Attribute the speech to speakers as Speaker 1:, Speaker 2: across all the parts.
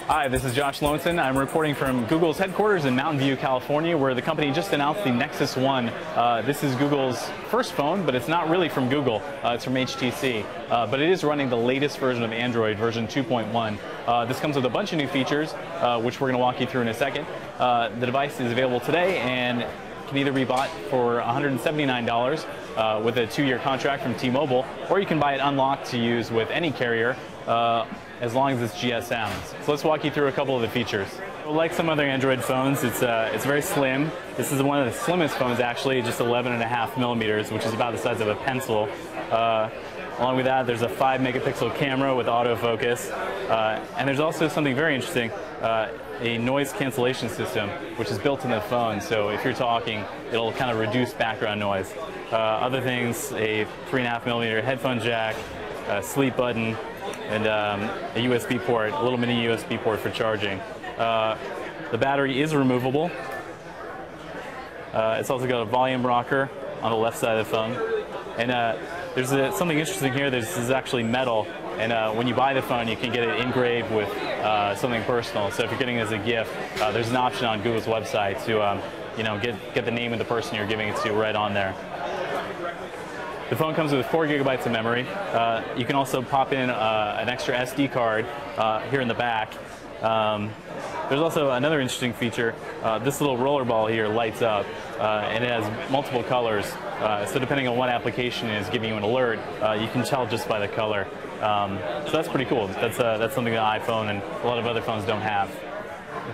Speaker 1: Hi, this is Josh Lowenson. I'm reporting from Google's headquarters in Mountain View, California, where the company just announced the Nexus One. This is Google's first phone, but it's not really from Google. It's from HTC. But it is running the latest version of Android, version 2.1. This comes with a bunch of new features, which we're going to walk you through in a second. The device is available today and can either be bought for $179 with a 2-year contract from T-Mobile, or you can buy it unlocked to use with any carrier as long as it's GSM. So let's walk you through a couple of the features. Like some other Android phones, it's very slim. This is one of the slimmest phones actually, just 11.5 millimeters, which is about the size of a pencil. Along with that, there's a 5-megapixel camera with autofocus. And there's also something very interesting, a noise cancellation system, which is built in the phone. So if you're talking, it'll kind of reduce background noise. Other things, a 3.5 millimeter headphone jack, a sleep button, and a USB port, a little mini USB port for charging. The battery is removable. It's also got a volume rocker on the left side of the phone. And there's something interesting here. This is actually metal, and when you buy the phone, you can get it engraved with something personal. So if you're getting it as a gift, there's an option on Google's website to get the name of the person you're giving it to right on there. The phone comes with 4 gigabytes of memory. You can also pop in an extra SD card here in the back. There's also another interesting feature. This little roller ball here lights up, and it has multiple colors. So depending on what application is giving you an alert, you can tell just by the color. So that's pretty cool. That's something that iPhone and a lot of other phones don't have.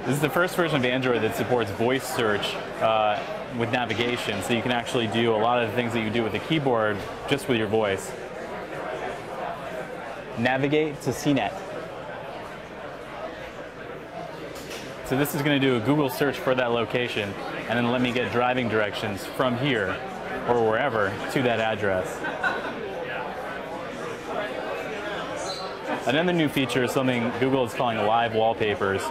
Speaker 1: This is the first version of Android that supports voice search with navigation, so you can actually do a lot of the things that you do with the keyboard just with your voice. Navigate to CNET. So this is going to do a Google search for that location, and then let me get driving directions from here or wherever to that address. Another new feature is something Google is calling live wallpapers.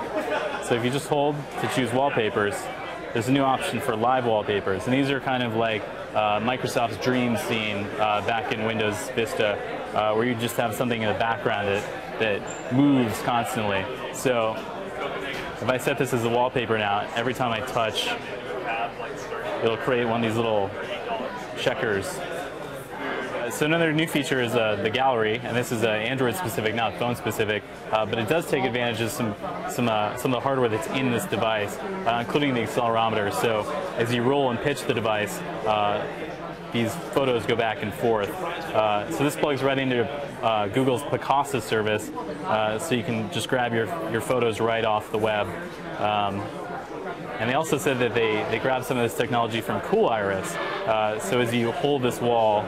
Speaker 1: So if you just hold to choose wallpapers, there's a new option for live wallpapers. And these are kind of like Microsoft's dream scene back in Windows Vista, where you just have something in the background that moves constantly. So if I set this as a wallpaper now, every time I touch, it'll create one of these little checkers. So another new feature is the gallery, and this is Android specific, not phone specific, but it does take advantage of some of the hardware that's in this device, including the accelerometer. So as you roll and pitch the device, these photos go back and forth. So this plugs right into Google's Picasa service, so you can just grab your photos right off the web. And they also said that they grabbed some of this technology from Cool Iris. So as you hold this wall,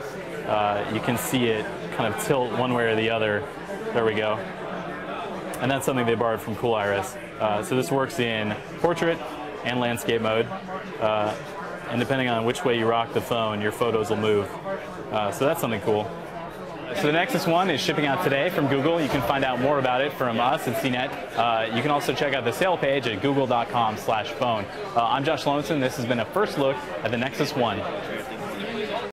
Speaker 1: you can see it kind of tilt one way or the other. There we go. And that's something they borrowed from Cool Iris. So this works in portrait and landscape mode. And depending on which way you rock the phone, your photos will move. So that's something cool. So the Nexus One is shipping out today from Google. You can find out more about it from us at CNET. You can also check out the sale page at google.com/phone. I'm Josh Lowenson. This has been a first look at the Nexus One.